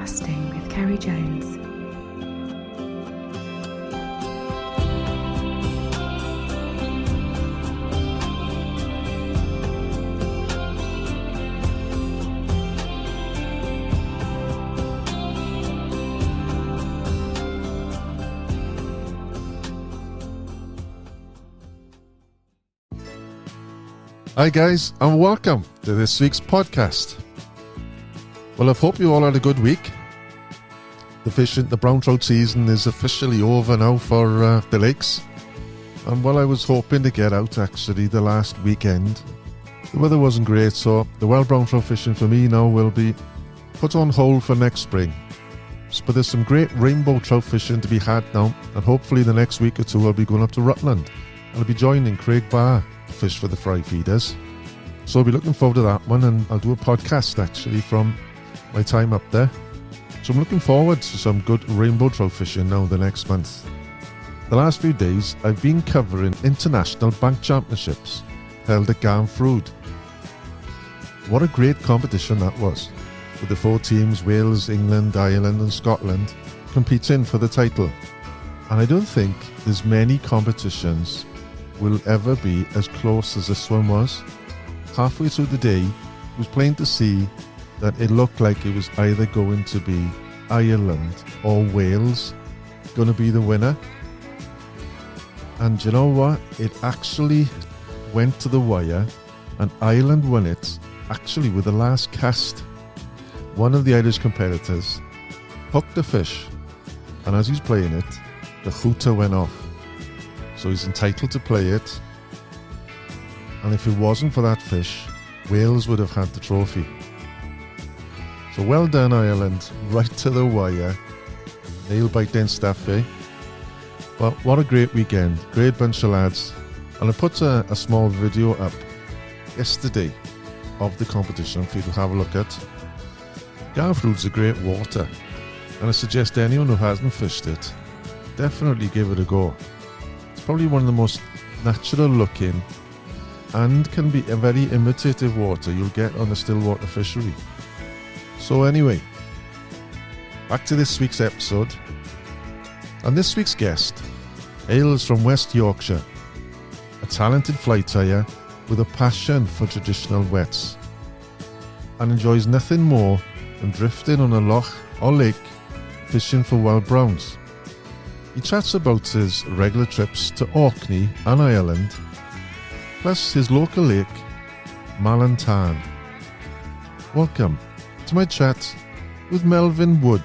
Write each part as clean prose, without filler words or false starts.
Podcasting with Ceri Jones. Hi guys, and welcome to this week's podcast. Well, I hope you all had a good week. The brown trout season is officially over now for the lakes. And while I was hoping to get out actually the last weekend, the weather wasn't great, so the wild brown trout fishing for me now will be put on hold for next spring. But there's some great rainbow trout fishing to be had now, and hopefully the next week or two I'll be going up to Rutland. I'll be joining Craig Barr fish for the fry feeders, so I'll be looking forward to that one, and I'll do a podcast actually from my time up there. So I'm looking forward to some good rainbow trout fishing now the next month. The last few days I've been covering international bank championships held at Garnfrwd. What a great competition that was, with the 4 teams, Wales, England, Ireland and Scotland, competing for the title. And I don't think there's many competitions will ever be as close as this one was. Halfway through the day, it was plain to see that it looked like it was either going to be Ireland or Wales going to be the winner. And you know what? It actually went to the wire, and Ireland won it actually with the last cast. One of the Irish competitors hooked the fish, and as he's playing it, the hooter went off. So he's entitled to play it, and if it wasn't for that fish, Wales would have had the trophy. So well done Ireland, right to the wire. Nail biting stuff, eh? Well, what a great weekend, great bunch of lads. And I put a small video up yesterday of the competition for you to have a look at. Garnfrwd's a great water, and I suggest anyone who hasn't fished it, definitely give it a go. Probably one of the most natural looking and can be a very imitative water you'll get on the stillwater fishery. So anyway, back to this week's episode. And this week's guest hails from West Yorkshire, a talented fly tyer with a passion for traditional wets, and enjoys nothing more than drifting on a lough or lake fishing for wild browns. He chats about his regular trips to Orkney and Ireland, plus his local lake, Malham Tarn. Welcome to my chat with Melvyn Wood.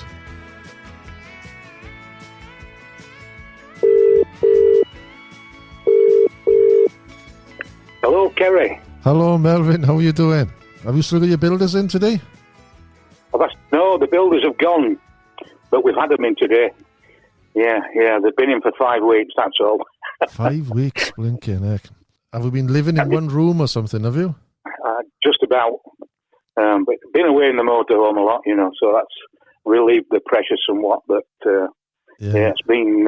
Hello, Ceri. Hello, Melvyn. How are you doing? Have you still got your builders in today? No, the builders have gone, but we've had them in today. Yeah, they've been in for 5 weeks, that's all. 5 weeks, blinking heck. Have you been living in one room or something, have you? Just about. But been away in the motorhome a lot, so that's relieved the pressure somewhat. But it's been.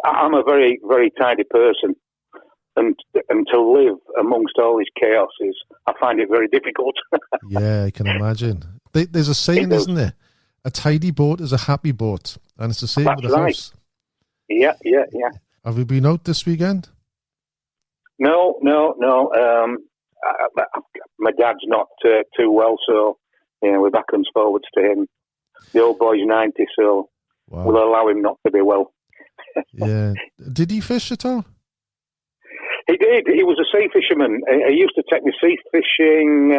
I'm a very, very tidy person, and to live amongst all this chaos I find it very difficult. Yeah, I can imagine. There's a saying, isn't there? A tidy boat is a happy boat, and it's the same with the house. Yeah. Have you been out this weekend? No. My dad's not too well, so we're backwards forwards to him. The old boy's 90, so we'll allow him not to be well. Yeah. Did he fish at all? He did. He was a sea fisherman. He used to take me sea fishing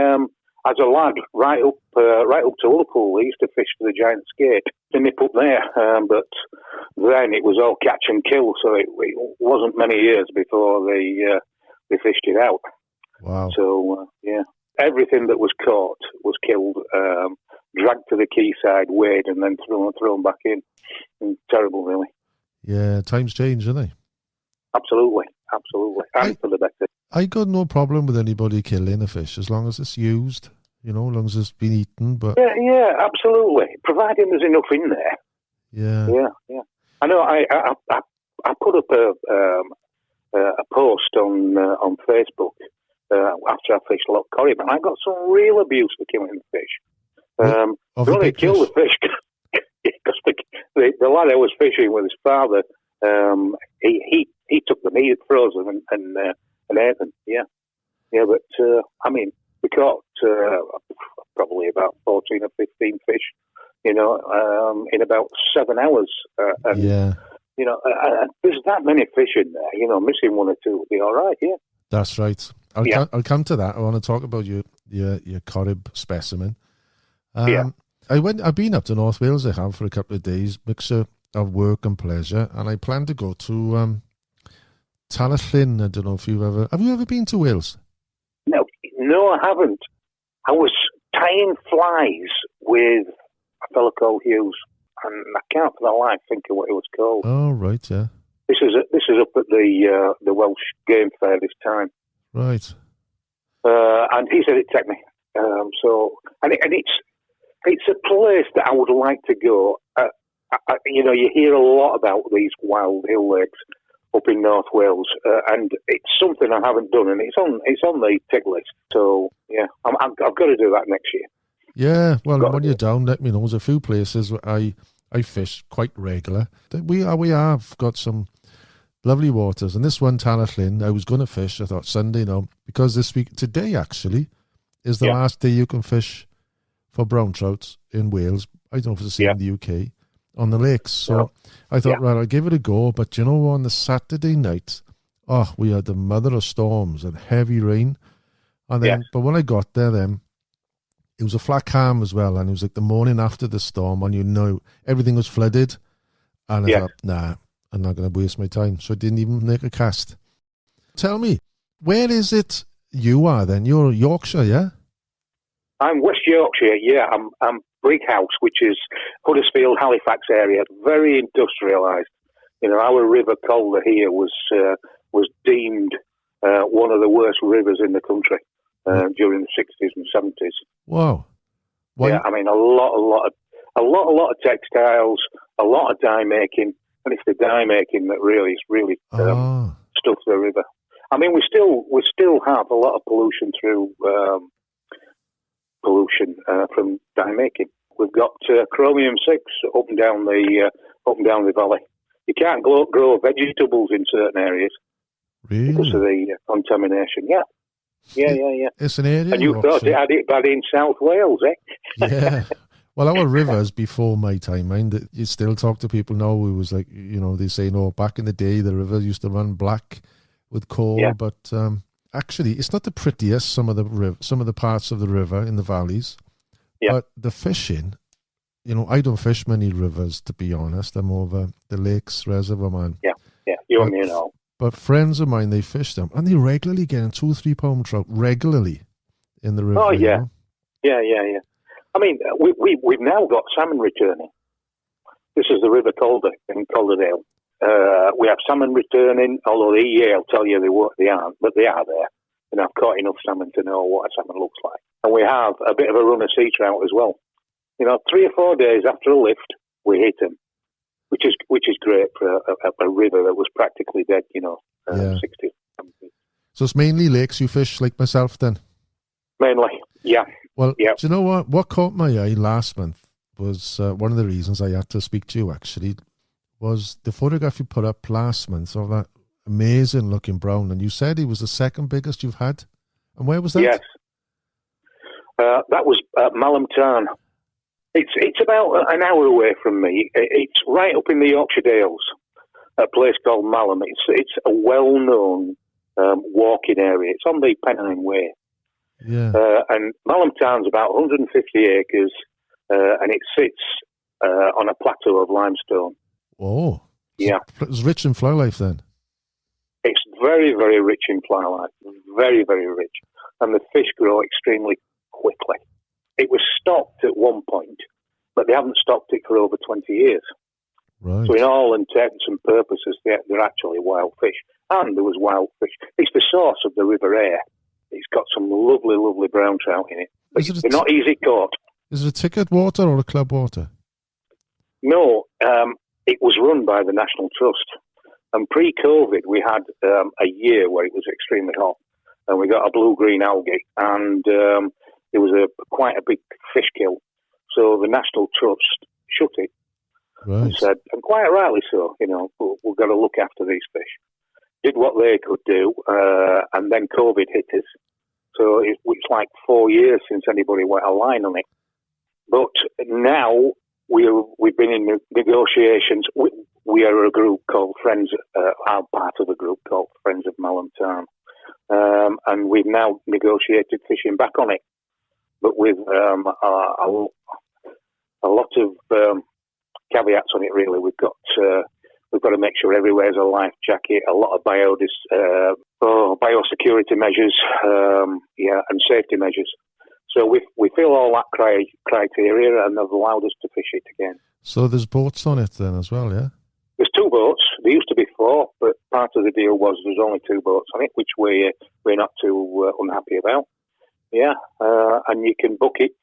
as a lad, right up to Liverpool. He used to fish for the giant skate to nip up there. But then it was all catch and kill, so it wasn't many years before they fished it out. Wow. So, everything that was caught was killed, dragged to the quayside, weighed, and then thrown back in. Terrible, really. Yeah, times change, don't they? Absolutely. And for the better. I got no problem with anybody killing a fish as long as it's used, as long as it's been eaten. But yeah, absolutely. Providing there's enough in there. Yeah. I know. I put up a post on Facebook after I fished Corrib, and I got some real abuse for killing the fish. Of we the only big killed the fish because the lad I was fishing with his father, he took them, he froze them and ate them. Yeah, yeah. But I mean, we caught probably about 14 or 15 fish, in about 7 hours. And Yeah, there's that many fish in there. Missing one or two will be all right. Yeah, that's right. I'll come to that. I want to talk about your Corrib specimen. Yeah. I've been up to North Wales. I have for a couple of days, mixture of work and pleasure, and I plan to go to Talallyn. I don't know if have you ever been to Wales? No, I haven't. I was tying flies with a fellow called Hughes, and I can't for the life think of what it was called. Oh, right, yeah. This is up at the Welsh Game Fair this time. Right. And he said it'd take me. It's a place that I would like to go. You hear a lot about these wild hill lakes up in North Wales, and it's something I haven't done, and it's on the tick list. So yeah, I've got to do that next year. Yeah, well, when you're down, let me know. There's a few places where I fish quite regular. We have got some lovely waters, and this one, Talallyn, I was going to fish. I thought Sunday, because today actually is the last day you can fish for brown trouts in Wales. I don't know if it's the same in the UK on the lakes. So I thought, right, I'll give it a go. But on the Saturday night, we had the mother of storms and heavy rain. And then, but when I got there, then it was a flat calm as well, and it was like the morning after the storm, and everything was flooded. And I thought, nah, I'm not going to waste my time. So I didn't even make a cast. Tell me, where is it you are then? You're Yorkshire, yeah? I'm West Yorkshire, yeah. I'm Brighouse, which is Huddersfield, Halifax area, very industrialised. Our river Calder here was deemed one of the worst rivers in the country during the 60s and 70s. Wow! Yeah, I mean a lot of textiles, a lot of dye making, and it's the dye making that really stuffed the river. I mean, we still have a lot of pollution through. From dye making. We've got chromium-6 up and down the valley. You can't grow vegetables in certain areas because of the contamination. Yeah. It's an area. And you thought it had it bad in South Wales, eh? Yeah. Well, our rivers before my time, mind, you still talk to people now. It was like, they say, back in the day, the river used to run black with coal, but actually, it's not the prettiest. Some of the parts of the river in the valleys, but the fishing. I don't fish many rivers, to be honest. I'm over the lakes reservoir man. Yeah, you and me know. But friends of mine, they fish them, and they regularly get 2 or 3 pound trout regularly in the river. Oh yeah, yeah. I mean, we've now got salmon returning. This is the River Calder in Calderdale. We have salmon returning, although I'll tell you they aren't, but they are there. And I've caught enough salmon to know what a salmon looks like. And we have a bit of a run of sea trout as well. 3 or 4 days after a lift, we hit them, which is great for a river that was practically dead, 60. So it's mainly lakes you fish, like myself, then? Mainly, yeah. Well, do you know what? What caught my eye last month was one of the reasons I had to speak to you, actually, was the photograph you put up last month of that amazing looking brown, and you said he was the second biggest you've had. And where was that? Yes. That was Malham Tarn. It's about an hour away from me. It's right up in the Yorkshire Dales, a place called Malham. It's a well-known walking area. It's on the Pennine Way. Yeah. And Malham Tarn's about 150 acres, and it sits on a plateau of limestone. Oh. Yeah. It's rich in fly life then. It's very, very rich in fly life. Very, very rich. And the fish grow extremely quickly. It was stocked at one point, but they haven't stocked it for over 20 years. Right. So in all intents and purposes, they're actually wild fish. And there was wild fish. It's the source of the River Aire. It's got some lovely, lovely brown trout in it. But they're not easy caught. Is it a ticket water or a club water? No, it was run by the National Trust. And pre-COVID, we had a year where it was extremely hot. And we got a blue-green algae. And there was quite a big fish kill. National Trust shut it Right. and said, and quite rightly so, we've got to look after these fish. Did what they could do, and then COVID hit us. So it's like 4 years since anybody went a line on it. But now we've been in negotiations. We are a group called Friends, I'm part of a group called Friends of Malham Tarn. And we've now negotiated fishing back on it. But with a lot of caveats on it, really. We've got to make sure everywhere has a life jacket, a lot of biosecurity measures, and safety measures. So we fill all that criteria, and they've allowed us to fish it again. So there's boats on it then as well, yeah? There's 2 boats. There used to be 4, but part of the deal was there's only 2 boats on it, which we're not too unhappy about. Yeah, and you can book it.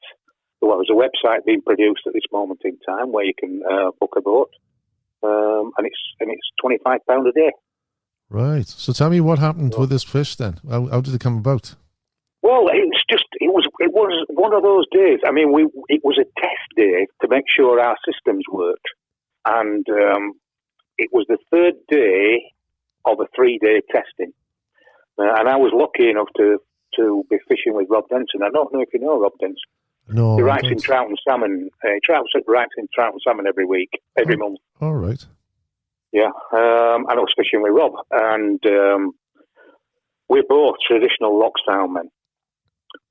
Well, there's a website being produced at this moment in time where you can book a boat, and it's £25 a day. Right. So tell me what happened with this fish then. How did it come about? Well, it was one of those days. I mean, it was a test day to make sure our systems worked, and it was the 3rd day of a 3-day testing, and I was lucky enough to be fishing with Rob Denson. I don't know if you know Rob Denson. No. He writes in trout and salmon. Writes in trout and salmon every week, every month. All right. Yeah, and I was fishing with Rob, and we're both traditional loch style men.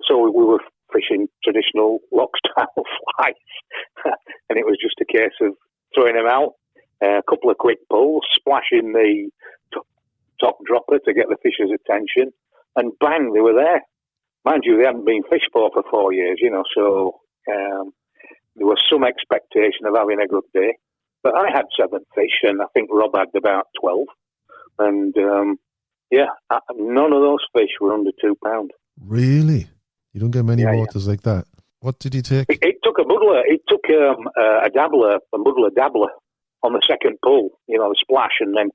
So we were fishing traditional loch style flies, and it was just a case of throwing them out, a couple of quick pulls, splashing the top dropper to get the fish's attention, and bang, they were there. Mind you, they hadn't been fished for 4 years, so there was some expectation of having a good day. But I had 7 fish, and I think Rob had about 12. And, none of those fish were under £2. Really? You don't get many waters like that. What did he take? It took a muddler. It took a muddler dabbler on the second pull, the splash, and then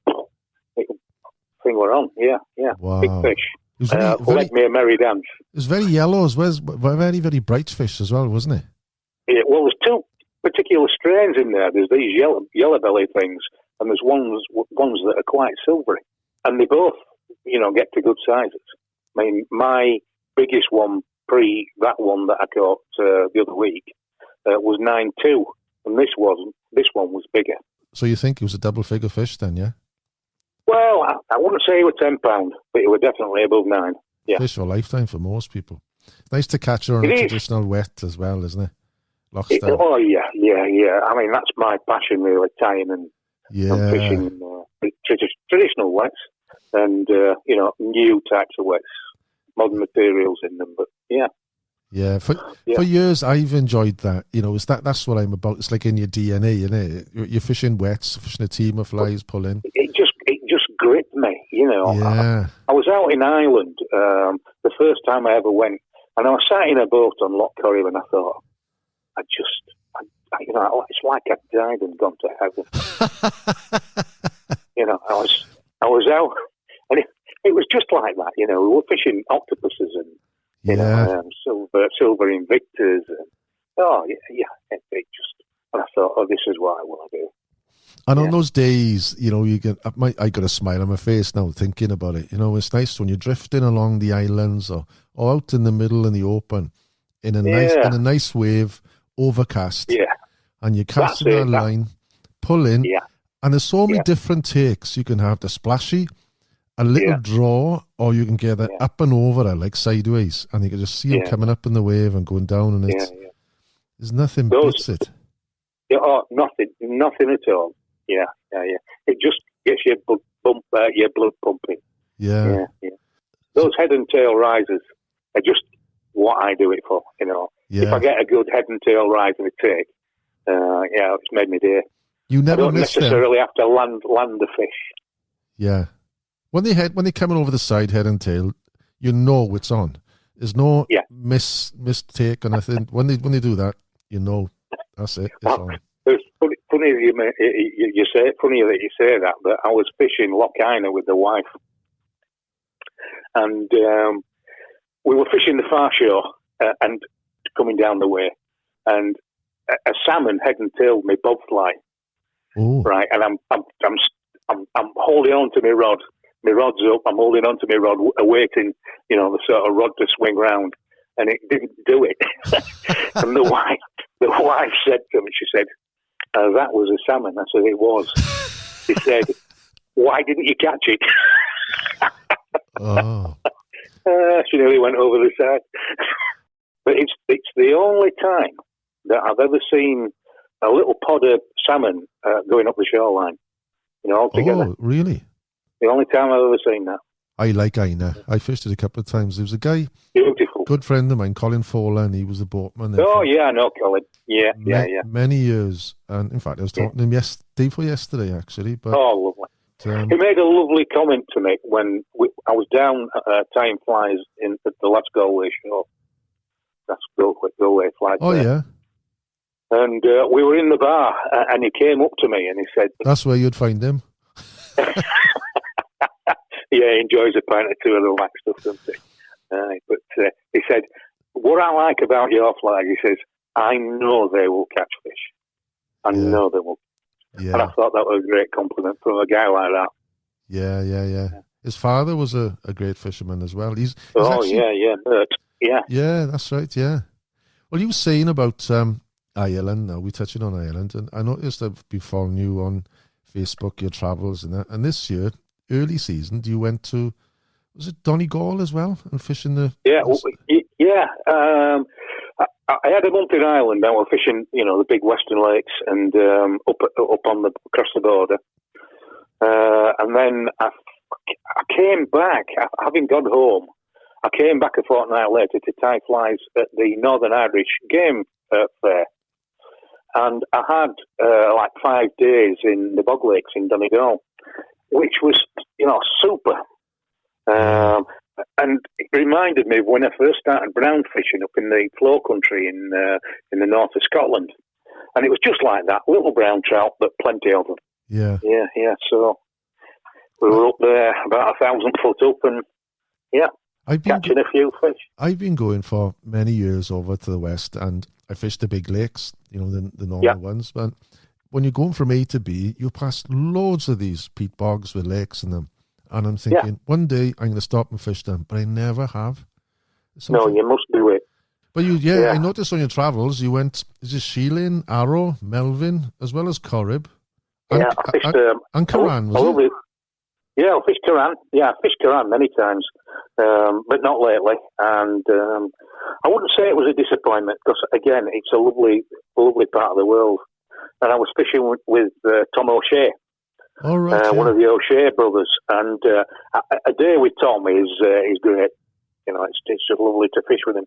thing were on. Yeah. Wow. Big fish. It was led me a merry dance. It was very yellow as well. Very, very bright fish as well, wasn't it? Well, there's 2 particular strains in there. There's these yellow belly things, and there's ones that are quite silvery. And they both, get to good sizes. I mean, my biggest one that one that I caught the other week was 9.2, and this one was bigger. So you think it was a double-figure fish then, yeah? Well, I wouldn't say it was £10, but it was definitely above 9. Yeah. Fish for a lifetime for most people. It's nice to catch her on a traditional wet as well, isn't it? Loch style. Oh, yeah. I mean, that's my passion, really, tying and fishing traditional wets and, new types of wets, modern materials in them, but yeah. Yeah, for years I've enjoyed that. That's what I'm about. It's like in your DNA, isn't it? You're fishing wets, fishing a team of flies, pulling. It just gripped me, Yeah. I was out in Ireland the first time I ever went, and I was sat in a boat on Lough Corrib, and I thought, it's like I died and gone to heaven. I was out, and it was just like that. We were fishing octopuses and silver invictus, and and I thought, this is what I want to do. And on those days, I got a smile on my face now thinking about it. It's nice when you're drifting along the islands or out in the middle in the open in a nice wave, overcast. Yeah. And you're casting that line, pulling, and there's so many different takes. You can have the splashy, a little draw, or you can get it up and over it, like sideways, and you can just see them coming up in the wave and going down, and there's nothing beats it. Nothing at all. Yeah. It just gets your blood pumping. Yeah. Those head and tail rises are just what I do it for. If I get a good head and tail rise in a take, it's made me day. You never I don't necessarily have to land the fish. Yeah. When they're coming over the side, head and tail, it's on. There's no mistake or nothing. When they do that, that's it. It's on. It's funny you say that, but I was fishing Loch Ina with the wife, and we were fishing the far shore and coming down the way, and a salmon head and tailed me bobfly, right, and I'm holding on to my rod. My rod's up. I'm holding on to my rod, awaiting, the sort of rod to swing round, and it didn't do it. And the wife said to me, she said, "That was a salmon." I said, "It was." She said, "Why didn't you catch it?" Oh. She nearly went over the side. But it's the only time that I've ever seen a little pod of salmon going up the shoreline, all together. Oh, really? The only time I've ever seen that. I like Aina. I fished it a couple of times. There was a guy, beautiful, good friend of mine, Colin Fowler, and he was a boatman. Oh, yeah, I know Colin. Yeah. Many years. And in fact, I was talking to him yesterday, actually. But, lovely. He made a lovely comment to me when I was down tying flies at the last Galway show. That's Galway flies. Oh, there. yeah. And we were in the bar, and he came up to me and he said... That's where you'd find him. Yeah, he enjoys a pint or two of the wax stuff, doesn't he? But he said, "What I like about your flag," he says, "I know they will catch fish. I know they will." Yeah. And I thought that was a great compliment from a guy like that. Yeah. His father was a great fisherman as well. He's actually, Bert. Yeah. Yeah, that's right, yeah. Well, you were saying about Ireland now. We're touching on Ireland. And I noticed I've been following you on Facebook, your travels and that. And this year, early season, you went to, was it Donegal as well? And fishing the... Yeah. I had a month in Ireland. I was fishing, the big western lakes and up across the border. And then I came back, having gone home, I came back a fortnight later to tie flies at the Northern Irish Game Fair. And I had 5 days in the bog lakes in Donegal, which was, super. And it reminded me of when I first started brown fishing up in the flow country in the north of Scotland. And it was just like that, little brown trout, but plenty of them. Yeah. Yeah. So we were up there about 1,000 foot up and, catching a few fish. I've been going for many years over to the west, and I fished the big lakes, the normal ones. But when you're going from A to B, you pass loads of these peat bogs with lakes in them. And I'm thinking, one day I'm going to stop and fish them, but I never have. No, you must do it. But I noticed on your travels, you went, is it Sheelin, Arrow, Melvyn, as well as Corrib? And, I fished... and Currane, was it? Yeah, I fished Currane. Yeah, I fished Currane many times, but not lately. And I wouldn't say it was a disappointment, because, again, it's a lovely part of the world. And I was fishing with Tom O'Shea. All right, one of the O'Shea brothers, and a day with Tom is great. It's just lovely to fish with him.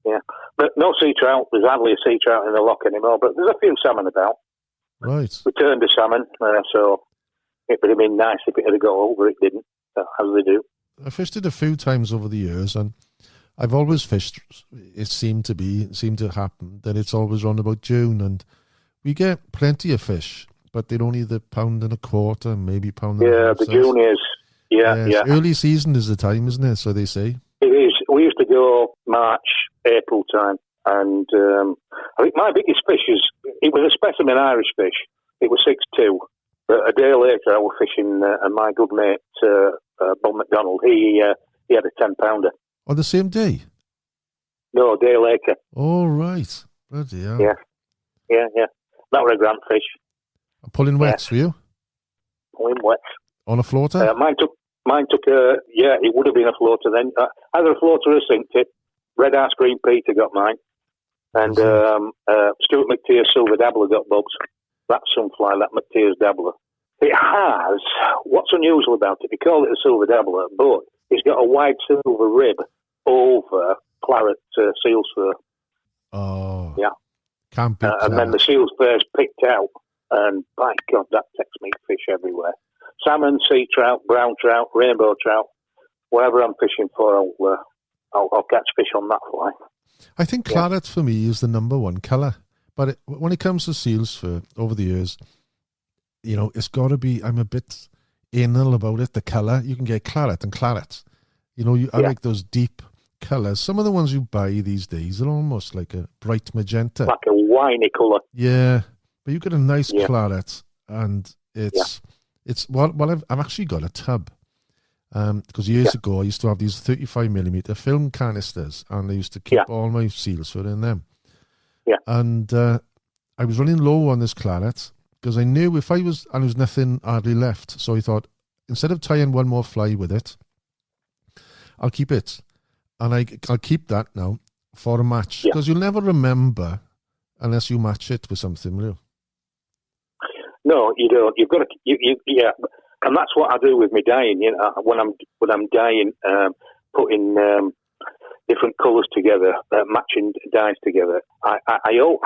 Yeah, but no sea trout. There's hardly a sea trout in the loch anymore, but there's a few salmon about. Right. We turned to salmon, so it would have been nice if it had got over. It didn't, as they do. I fished it a few times over the years, and I've always fished. It seemed to happen that it's always around about June, and we get plenty of fish. But they're only the £1.25, maybe £1.50. Yeah, the juniors. Yeah. Early season is the time, isn't it? So they say. It is. We used to go March, April time. And I think my biggest fish it was a specimen Irish fish. It was 6'2". But a day later, I was fishing, and my good mate, Bob McDonald, he had a 10-pounder. On the same day? No, a day later. Oh, right. Bloody hell. Yeah. That was a grand fish. Pulling wets, were you? Pulling wets. On a floater? Mine took it would have been a floater then. Either a floater or a sink tip. Red Arse Green Peter got mine. And Stuart McTeer's Silver Dabbler got Bob's. That sunfly, that McTeer's Dabbler. It has, what's unusual about it, we call it a Silver Dabbler, but it's got a wide silver rib over claret seal's fur. Oh. Yeah. Can't beat and then the seal's fur's picked out. And by God, that takes me fish everywhere. Salmon, sea trout, brown trout, rainbow trout, whatever I'm fishing for, I'll catch fish on that fly. I think claret for me is the number one colour. But when it comes to seal's fur, over the years, it's got to be, I'm a bit anal about it, the colour. You can get claret and claret. I like those deep colours. Some of the ones you buy these days are almost like a bright magenta. Like a winey colour. Yeah, but you get a nice Yeah. claret, and it's I've actually got a tub. Because years ago I used to have these 35mm film canisters, and I used to keep all my seals for in them. Yeah. And I was running low on this claret because I knew if I was, and there was nothing hardly left, so I thought instead of tying one more fly with it, I'll keep it, and I'll keep that now for a match, because you'll never remember unless you match it with something, will you? No, you don't. You've got to. Yeah, and that's what I do with my dyeing. You know, when I'm dyeing, putting different colours together, matching dyes together. I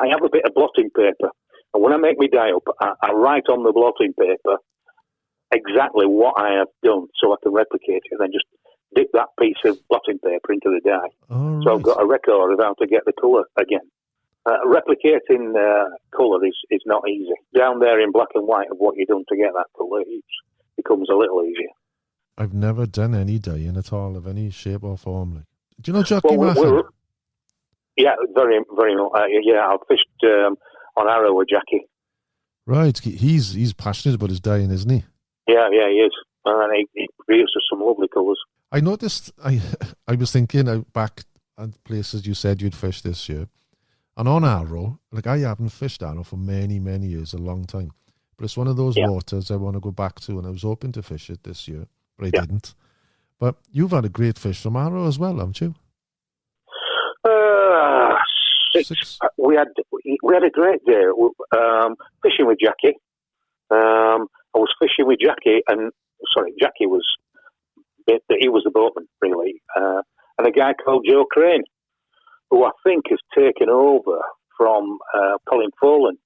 have a bit of blotting paper, and when I make my dye up, I write on the blotting paper exactly what I have done, so I can replicate it, and then just dip that piece of blotting paper into the dye. Oh, so I've got a record of how to get the colour again. Replicating colour is not easy. Down there in black and white of what you've done to get that colour, it becomes a little easier. I've never done any dyeing at all of any shape or form. Like, do you know Jackie Malham? Yeah, very, very much. I've fished on Arrow with Jackie. Right, he's passionate about his dyeing, isn't he? Yeah, he is, and he produces some lovely colours. I noticed. I was thinking back at places you said you'd fish this year. And on Arrow, like I haven't fished Arrow for many, many years, a long time. But it's one of those waters I want to go back to, and I was hoping to fish it this year, but I didn't. But you've had a great fish from Arrow as well, haven't you? Six. We had a great day fishing with Jackie. I was fishing with Jackie, Jackie was the boatman, really, and a guy called Joe Crane, who I think has taken over from Colin Folan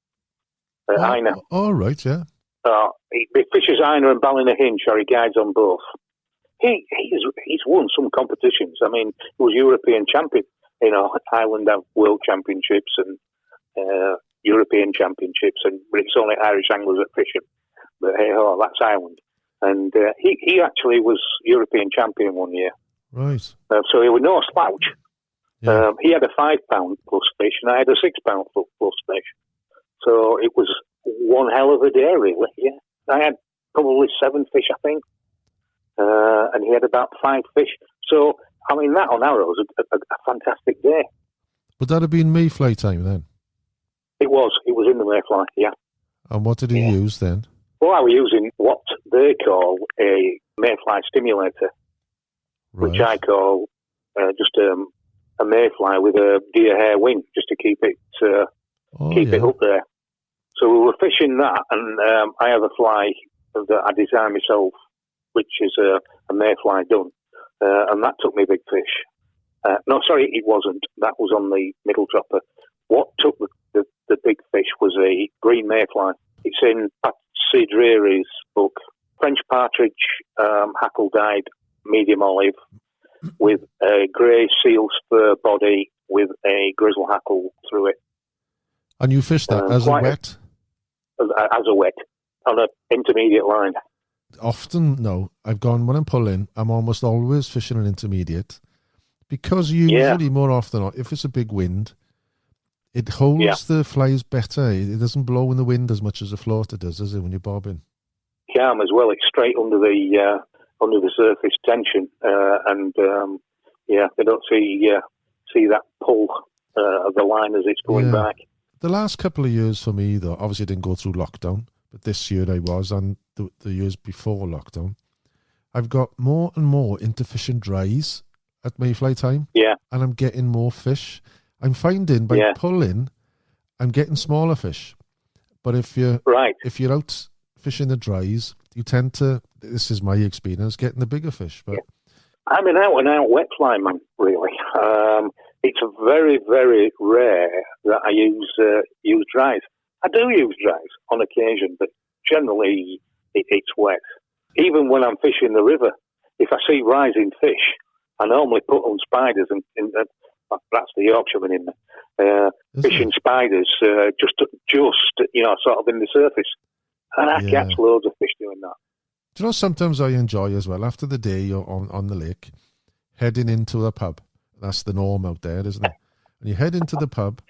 at Ina. Oh, right, yeah. He fishes Ina and Ballynahinch, or he guides on both. He's won some competitions. I mean, he was European champion. You know, Ireland have World Championships and European Championships, but it's only Irish anglers that fish him. But hey ho, that's Ireland. And he actually was European champion one year. Right. So he was no slouch. Yeah. He had a 5 pound plus fish, and I had a 6 pound plus fish. So it was one hell of a day, really. Yeah, I had probably 7 fish, I think, and he had about 5 fish. So I mean, that on Arrow was a fantastic day. Would that have been mayfly time then? It was. It was in the mayfly. Yeah. And what did he use then? Well, I was using what they call a mayfly stimulator, which I call just a mayfly with a deer hair wing, just to keep it it up there. So we were fishing that, and I have a fly that I designed myself, which is a mayfly done, and that took me big fish. No, sorry, it wasn't. That was on the middle dropper. What took the big fish was a green mayfly. It's in Patsy Dreary's book, French partridge, hackle dyed, medium olive, with a grey seal spur body with a grizzle hackle through it. And you fished that as a wet? As a wet, on an intermediate line. Often, no. When I'm pulling, I'm almost always fishing an intermediate. Because usually, more often than not, if it's a big wind, it holds the flies better. It doesn't blow in the wind as much as a floater does it, when you're bobbing? Calm as well. It's straight under the surface tension, and they don't see that pull of the line as it's going back. The last couple of years for me, though, obviously I didn't go through lockdown, but this year I was, and the years before lockdown, I've got more and more into fishing dries at mayfly time. Yeah. And I'm getting more fish. I'm finding by pulling, I'm getting smaller fish. But if you're out fishing the dries, you tend to, this is my experience, getting the bigger fish. But I'm an out-and-out wet fly man, really. It's very, very rare that I use dries. I do use dries on occasion, but generally it's wet. Even when I'm fishing the river, if I see rising fish, I normally put on spiders, and that's the Yorkshireman in there, fishing spiders just sort of in the surface. And I catch loads of fish doing that. Do you know, sometimes I enjoy as well, after the day you're on the lake, heading into the pub That's the norm out there, isn't it? And you head into the pub,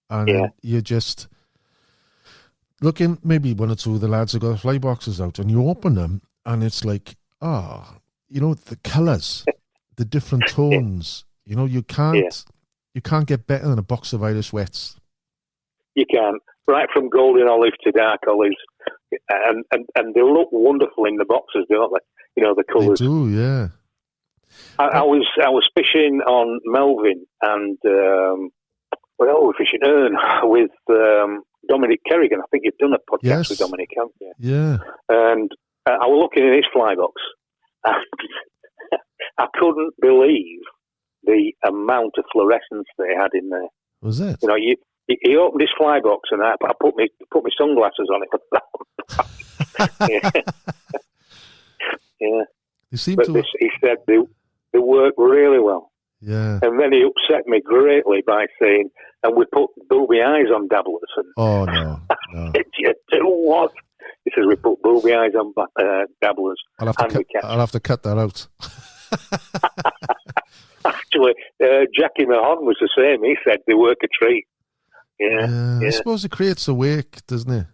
and then you just look in. Maybe one or two of the lads have got fly boxes out, and you open them, and it's like, the colours, the different tones. You can't get better than a box of Irish Wets. You can't. Right from golden olive to dark olives, and they look wonderful in the boxes, don't they? The colours. They do, yeah. I was fishing on Melvyn and we're fishing Erne with Dominic Kerrigan. I think you've done a podcast with Dominic, haven't you? Yeah. And I was looking in his fly box, and I couldn't believe the amount of fluorescence they had in there. Was it? He opened his fly box, and I put my sunglasses on it. Yeah. He said they work really well. Yeah. And then he upset me greatly by saying, and we put booby eyes on dabblers. Oh, no. You do what? He says, we put booby eyes on dabblers. I'll have to cut that out. Actually, Jackie Mahon was the same. He said they work a treat. Yeah. I suppose it creates a wake, doesn't it?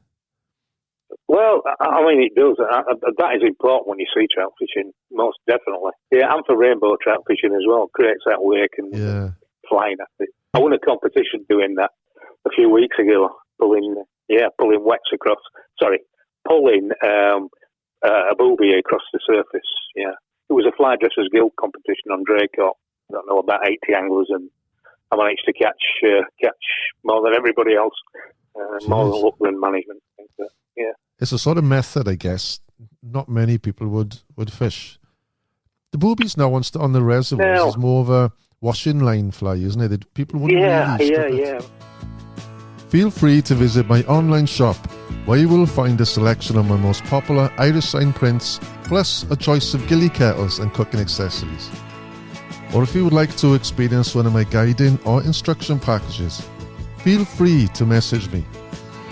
Well, I mean, it does. That is important when you see trout fishing, most definitely. Yeah, and for rainbow trout fishing as well. Creates that wake and flying at it. I won a competition doing that a few weeks ago, pulling wets across. Sorry, pulling a booby across the surface. Yeah, it was a Fly Dressers Guild competition on Draycote. I don't know, about 80 anglers, and I managed to catch more than everybody else, more than luck than management. I think that, yeah. It's a sort of method, I guess. Not many people would fish. The boobies now on the reservoirs is more of a washing line fly, isn't it? People wouldn't really Yeah. Feel free to visit my online shop, where you will find a selection of my most popular Irish sign prints, plus a choice of gilly kettles and cooking accessories. Or if you would like to experience one of my guiding or instruction packages, feel free to message me.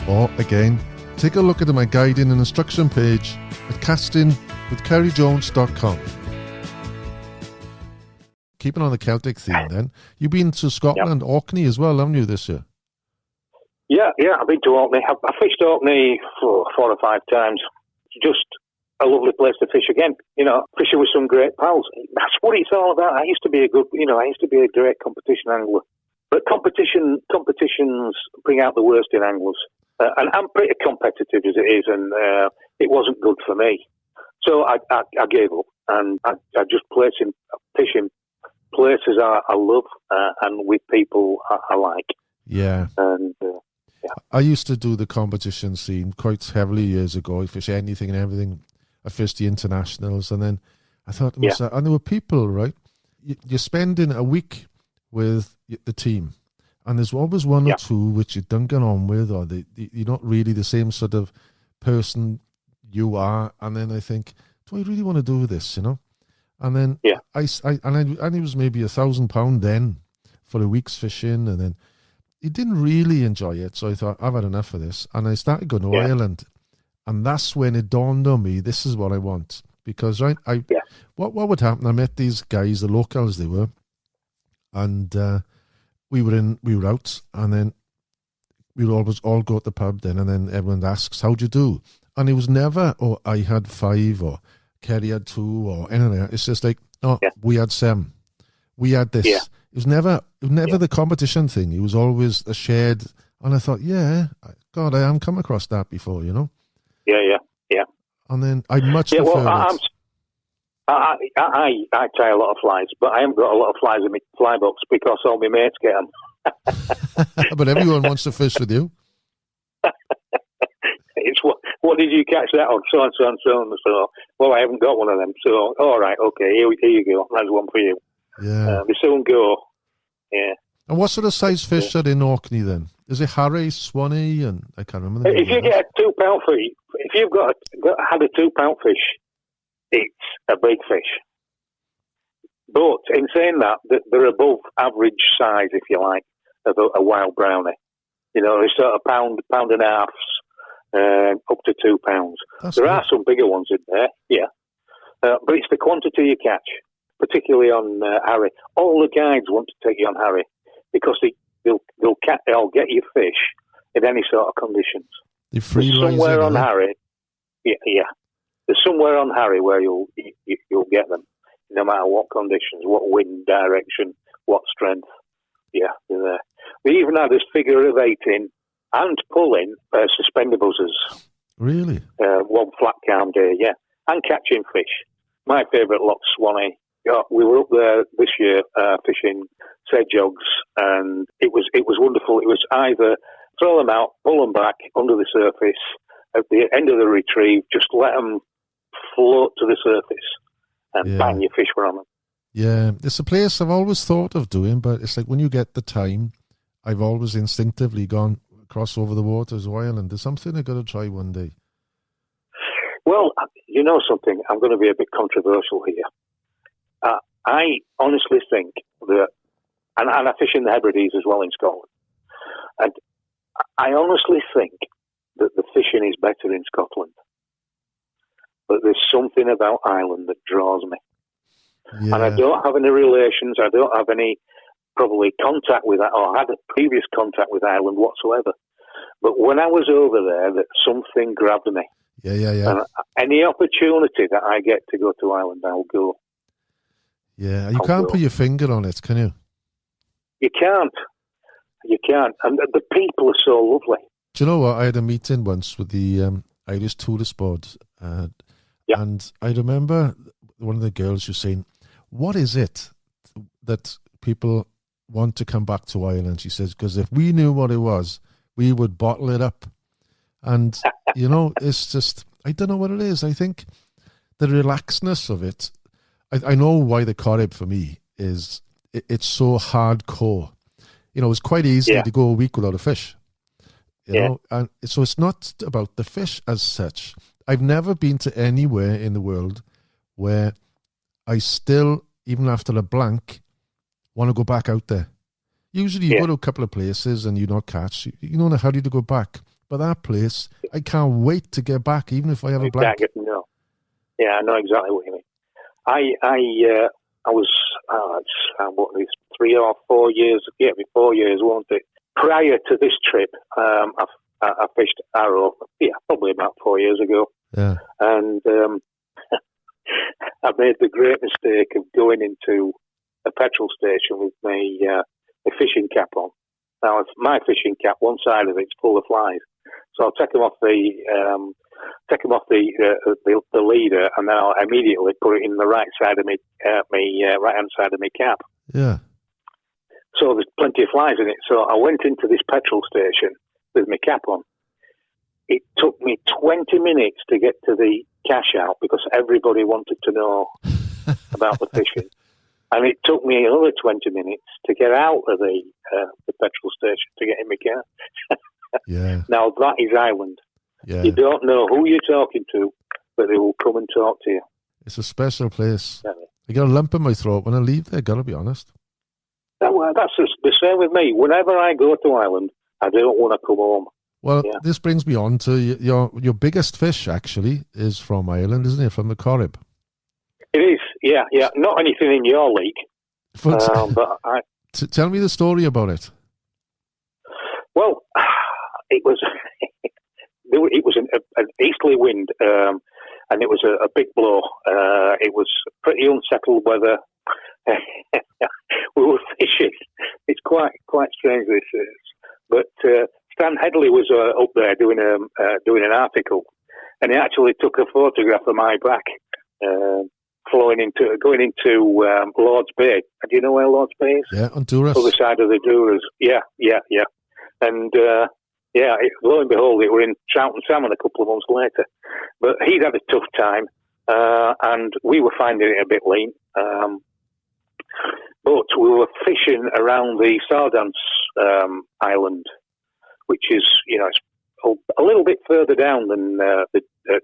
Or again, take a look at my guiding and instruction page at castingwithkerryjones.com. Keeping on the Celtic theme then, you've been to Scotland, Orkney as well, haven't you, this year? Yeah, I've been to Orkney. I fished Orkney 4 or 5 times. Just a lovely place to fish again. Fishing with some great pals. That's what it's all about. I used to be a great competition angler. But competitions bring out the worst in anglers. And I'm pretty competitive as it is, and it wasn't good for me. So I gave up, and I just fishing places I love and with people I like. Yeah. And I used to do the competition scene quite heavily years ago. I fished anything and everything. I fished the internationals, and then I thought to myself, and there were people, right? You're spending a week with the team, and there's always one or two which you don't get on with, or you're not really the same sort of person you are. And then I think, do I really want to do this? And then I it was maybe £1,000 then for a week's fishing, and then he didn't really enjoy it. So I thought, I've had enough of this, and I started going to Ireland, and that's when it dawned on me, this is what I want. Because what would happen? I met these guys, the locals they were, and we were out, and then we would always all go to the pub then, and then everyone asks, how'd you do? And it was never, I had 5, or Ceri had 2, or anything. It's just like, we had 7. We had this. Yeah. It was never the competition thing. It was always a shared, and I thought, God, I haven't come across that before, Yeah. And then I much prefer it. I tie a lot of flies, but I haven't got a lot of flies in my fly box because all my mates get them. But everyone wants to fish with you. It's what did you catch that on? So and so and so and so. Well, I haven't got one of them. So, all right, okay, here you go. There's one for you. Yeah. We soon go. Yeah. And what sort of size fish are in Orkney then? Is it Harry, Swanee, and I can't remember. If you get a 2 pound fish, if you've had a 2 pound fish, it's a big fish. But in saying that, they're above average size, if you like, of a wild brownie. It's sort of pound and a half, up to 2 pounds. There are some bigger ones in there, but it's the quantity you catch. particularly on Harry. All the guides want to take you on Harry because they'll get you fish in any sort of conditions. There's somewhere on Harry, yeah. There's somewhere on Harry where you'll get them, no matter what conditions, what wind direction, what strength. Yeah, they're there. We even had this figure of 8 in and pulling suspender buzzers. Really? One flat calm day, yeah, and catching fish. My favourite loch, Swanee. We were up there this year fishing sedgehogs, and it was wonderful. It was either throw them out, pull them back under the surface. At the end of the retrieve, just let them float to the surface, and bang, your fish were on them. Yeah, it's a place I've always thought of doing, but it's like when you get the time, I've always instinctively gone across over the waters of Ireland. There's something I've got to try one day. Well, you know something, I'm going to be a bit controversial here. I honestly think that, and I fish in the Hebrides as well in Scotland, and I honestly think that the fishing is better in Scotland. But there's something about Ireland that draws me. Yeah. And I don't have any relations, I don't have any probably contact with that, or had a previous contact with Ireland whatsoever. But when I was over there, that something grabbed me. Yeah. And any opportunity that I get to go to Ireland, I'll go. Yeah, you can't put your finger on it, can you? You can't. And the people are so lovely. Do you know what? I had a meeting once with the Irish Tourist Board. And I remember one of the girls was saying, what is it that people want to come back to Ireland? She says, because if we knew what it was, we would bottle it up. And, you know, it's just, I don't know what it is. I think the relaxedness of it, I know why the Corrib for me is, it's so hardcore. You know, it's quite easy to go a week without a fish. You know, and so it's not about the fish as such. I've never been to anywhere in the world where I still, even after a blank, want to go back out there. Usually you go to a couple of places and you not catch. You don't know how to go back. But that place, I can't wait to get back, even if I have a blank. No. Yeah, I know exactly what you mean. I was, what, 3 or 4 years, 4 years, wasn't it? Prior to this trip, I fished Arrow, probably about 4 years ago. Yeah. And I made the great mistake of going into a petrol station with my fishing cap on. Now, if my fishing cap, one side of it's full of flies, so I'll take them off the leader, and then I'll immediately put it in the right side of right hand side of my cap. Yeah. So there's plenty of flies in it. So I went into this petrol station with my cap on. It took me 20 minutes to get to the cash out because everybody wanted to know about the fishing. And it took me another 20 minutes to get out of the petrol station to get in my car. Yeah. Now, that is Ireland. Yeah. You don't know who you're talking to, but they will come and talk to you. It's a special place. Yeah. I got a lump in my throat when I leave there, got to be honest. That's the same with me. Whenever I go to Ireland, I don't want to come home. Well, this brings me on to your biggest fish, actually, is from Ireland, isn't it? From the Corrib. It is, yeah. Not anything in your league. But tell me the story about it. Well, it was an easterly wind, and it was a big blow. It was pretty unsettled weather. We were fishing. It's quite strange this is, but Stan Headley was up there doing an article, and he actually took a photograph of my back going into Lord's Bay. Do you know where Lord's Bay is? Yeah, on Duras. Other side of the Duras. Yeah. And lo and behold, it were in trout and salmon a couple of months later. But he'd had a tough time, and we were finding it a bit lean. But we were fishing around the Sardance Island, which is, it's a little bit further down than the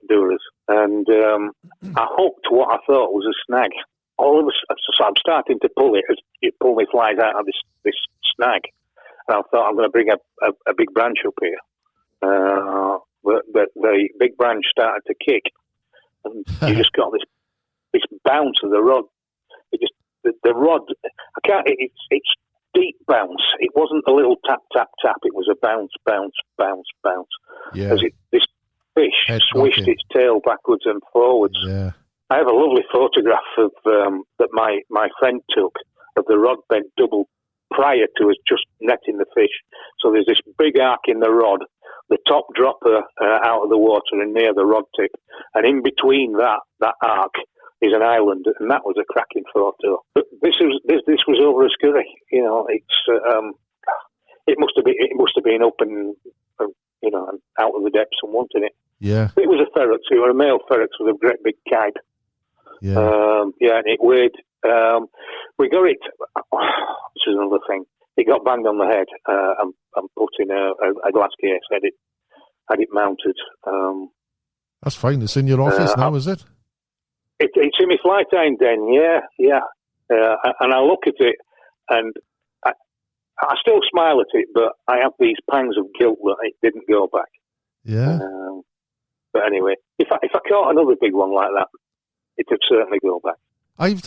Duras. And I hooked what I thought was a snag. So I'm starting to pull it as it pull my flies out of this snag. And I thought I'm going to bring a big branch up here. But the big branch started to kick. And you just got this bounce of the rod. It just the rod, I can't. It's deep bounce. It wasn't a little tap tap tap. It was a bounce bounce bounce bounce. Yeah. As this fish Head swished knocking. its tail backwards and forwards. Yeah. I have a lovely photograph of that my friend took of the rod bent double prior to us just netting the fish. So there's this big arc in the rod, the top dropper out of the water and near the rod tip, and in between that arc is an island, and that was a cracking photo. But this was over a scurry. You know, it must have been up and and out of the depths and wanting it. Yeah. It was a ferret. It was a male ferret with a great big kite. Yeah. And it weighed. We got it. This is another thing. It got banged on the head and put in a glass case. Had it mounted. That's fine. It's in your office now, is it? It's in my fly tying den. Yeah. And I look at it, and I still smile at it, but I have these pangs of guilt that it didn't go back. Yeah. But anyway, if I caught another big one like that, it would certainly go back. I've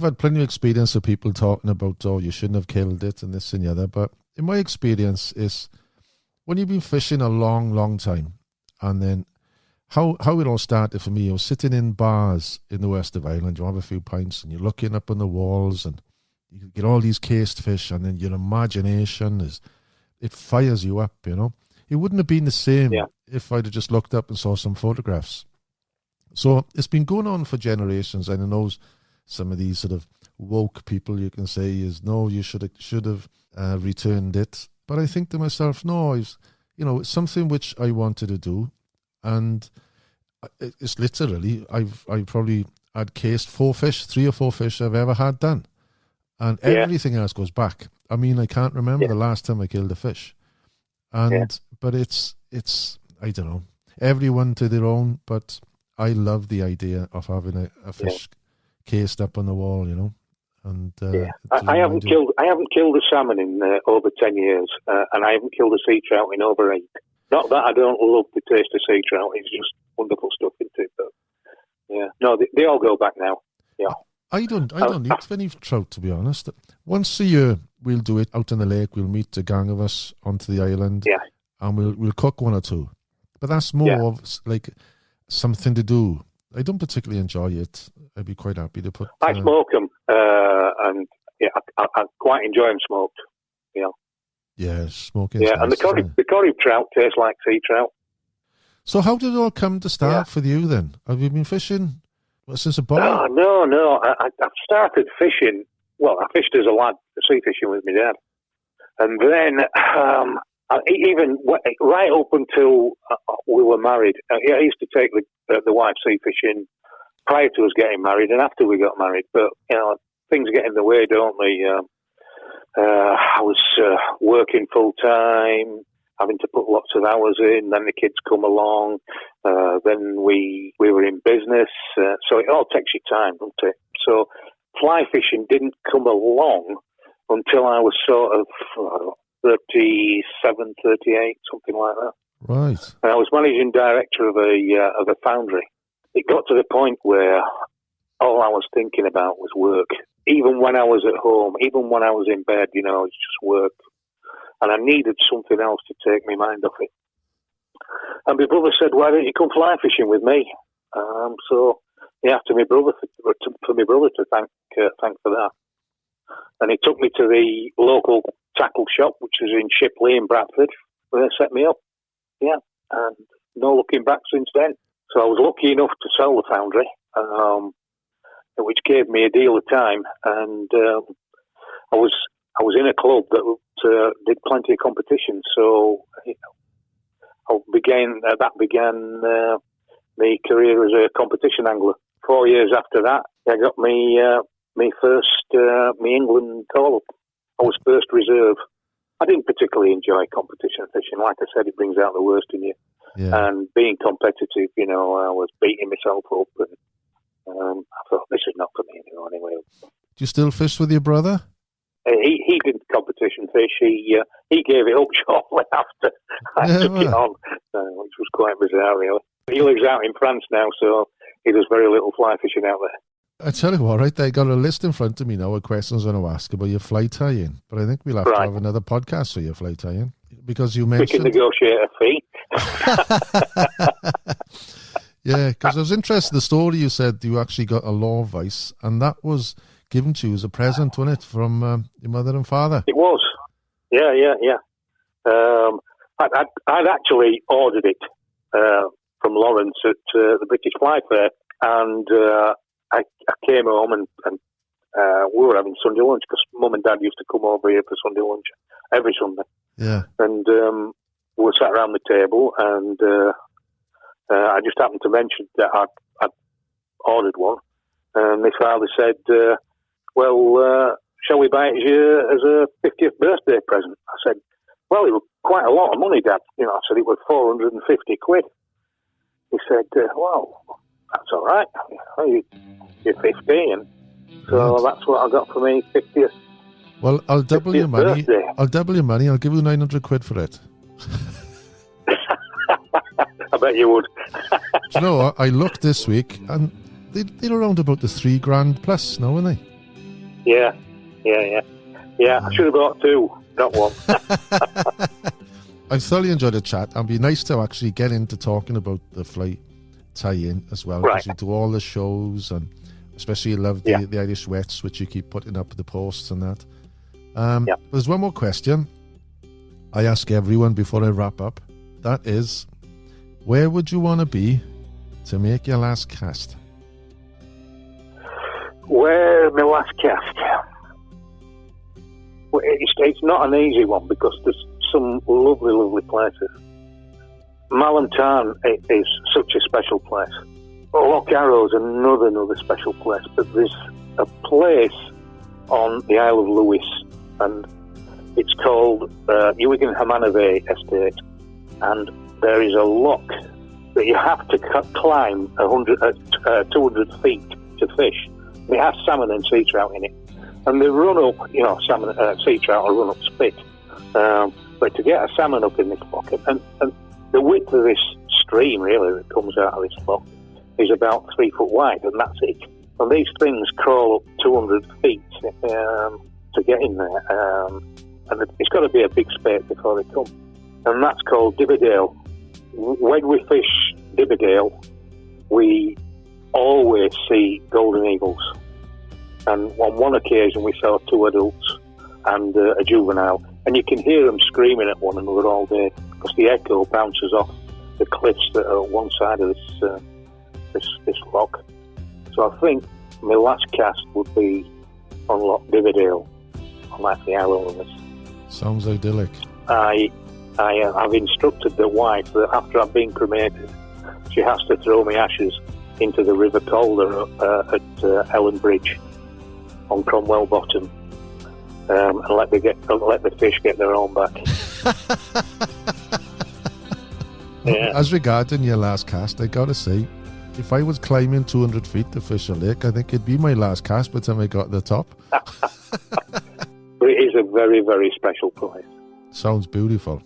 had plenty of experience of people talking about, oh, you shouldn't have killed it and this and the other. But in my experience is when you've been fishing a long, long time, and then how it all started for me, I was sitting in bars in the west of Ireland, you have a few pints and you're looking up on the walls and you get all these cased fish, and then your imagination it fires you up, you know. It wouldn't have been the same if I'd have just looked up and saw some photographs. So it's been going on for generations, and I know some of these sort of woke people, you can say, is no, you should have returned it. But I think to myself, no, it's something which I wanted to do, and it's literally I probably had cased 3 or 4 fish I've ever had done, and everything else goes back. I mean, I can't remember the last time I killed a fish, but it's I don't know, everyone to their own, but I love the idea of having a fish cased up on the wall, you know. And I haven't killed a salmon in over 10 years, and I haven't killed a sea trout in over 8. Not that I don't love the taste of sea trout; it's just wonderful stuff, isn't it? But no, they all go back now. Yeah, I don't eat any trout, to be honest. Once a year we'll do it out in the lake. We'll meet a gang of us onto the island, and we'll cook 1 or 2. But that's more of like something to do. I don't particularly enjoy it. I'd be quite happy to put. I smoke them, and I quite enjoy them smoked. Yeah, smoking. Yeah, and the Corrib trout tastes like sea trout. So how did it all come to start for you then? Have you been fishing since a boy? No. I started fishing. Well, I fished as a lad, sea fishing with my dad, and then even right up until we were married, I used to take the wife sea fishing prior to us getting married and after we got married. But things get in the way, don't they? I was working full time, having to put lots of hours in. Then the kids come along. Then we were in business, so it all takes your time, doesn't it? So fly fishing didn't come along until I was sort of 37, 38, something like that. Right. And I was managing director of a foundry. It got to the point where all I was thinking about was work. Even when I was at home, even when I was in bed, it's just work. And I needed something else to take my mind off it. And my brother said, "Why don't you come fly fishing with me?" So he asked my brother for my brother to thank for that. And he took me to the local tackle shop, which was in Shipley in Bradford, where they set me up. Yeah, and no looking back since then. So I was lucky enough to sell the foundry, which gave me a deal of time, and I was in a club that did plenty of competition. So that began my career as a competition angler. 4 years after that, I got my first England call up. I was first reserve. I didn't particularly enjoy competition fishing. Like I said, it brings out the worst in you. Yeah. And being competitive, I was beating myself up, and I thought, this is not for me anyway. Do you still fish with your brother? He didn't competition fish. He gave it up shortly after I took it on, which was quite bizarre, really. He lives out in France now, so he does very little fly fishing out there. I tell you what, right there, I got a list in front of me now of questions I want to ask about your fly tie-in. But I think we'll have to have another podcast for your fly tie-in. Because you mentioned... We can negotiate a fee. Yeah, because I was interested in the story. You said you actually got a law vice, and that was given to you as a present, wasn't it, from your mother and father? It was. Yeah. I'd actually ordered it from Lawrence at the British Fly Fair, and I came home and we were having Sunday lunch because Mum and Dad used to come over here for Sunday lunch every Sunday. Yeah. And we were sat around the table, and I just happened to mention that I'd ordered one, and my father said, well, shall we buy it as a 50th birthday present? I said, well, it was quite a lot of money, Dad. I said it was 450 quid. He said, well, that's all right. You're 50, and so that's what I got for me 50th. Well, I'll double your money. Birthday. I'll double your money. I'll give you 900 quid for it. I bet you would. Do you know what? I looked this week, and they're around about the $3,000 plus now, aren't they? Yeah. I should have bought two, not one. I thoroughly enjoyed the chat. It'd be nice to actually get into talking about the flight tie-in as well. Right. Because you do all the shows, and especially you love the Irish Wets, which you keep putting up the posts and that. There's one more question I ask everyone before I wrap up. That is, where would you want to be to make your last cast? Where my last cast? Well, it's not an easy one because there's some lovely, lovely places. Malham Tarn is such a special place. Lough is another special place. But there's a place on the Isle of Lewis, and it's called Ewing Hamanavay Estate, and there is a lock that you have to climb 200 feet to fish. It has salmon and sea trout in it, and they run up. Salmon, sea trout will run up spit. But to get a salmon up in this lock, and the width of this stream really that comes out of this lock is about 3 foot wide, and that's it. And these things crawl up 200 feet to get in there, and it's got to be a big spate before they come. And that's called Dibberdale. When we fish Dibberdale, we always see golden eagles. And on one occasion we saw 2 adults and a juvenile, and you can hear them screaming at one another all day because the echo bounces off the cliffs that are on one side of this lock. So I think my last cast would be on Loch Dibberdale, on the Isle of Lewis. Sounds idyllic. I've instructed the wife that after I've been cremated, she has to throw my ashes into the River Calder at Ellen Bridge on Cromwell Bottom, and let the fish get their own back. Yeah. As regarding your last cast, I gotta say, if I was climbing 200 feet to fish a lake, I think it'd be my last cast by the time I got to the top. But it is a very, very special place. Sounds beautiful.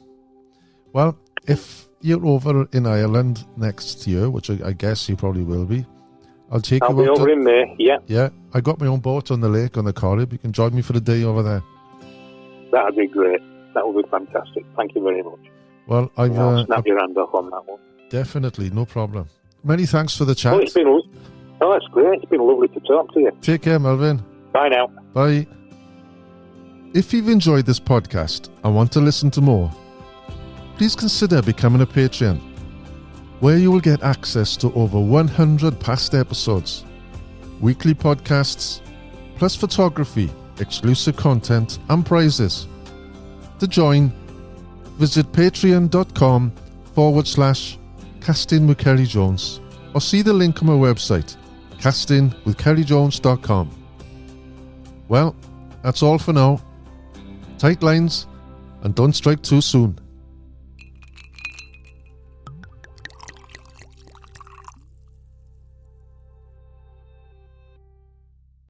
Well, if you're over in Ireland next year, which I guess you probably will be, I'll be over in May, yeah. Yeah, I got my own boat on the lake on the Corrib. You can join me for the day over there. That'd be great. That would be fantastic. Thank you very much. Well, I'll snap your hand off on that one. Definitely, no problem. Many thanks for the chat. That's great. It's been lovely to talk to you. Take care, Melvyn. Bye now. Bye. If you've enjoyed this podcast and want to listen to more, please consider becoming a Patreon, where you will get access to over 100 past episodes, weekly podcasts, plus photography, exclusive content and prizes. To join, visit patreon.com/casting with Ceri Jones, or see the link on my website, castingwithcerijones.com. Well, that's all for now. Tight lines and don't strike too soon.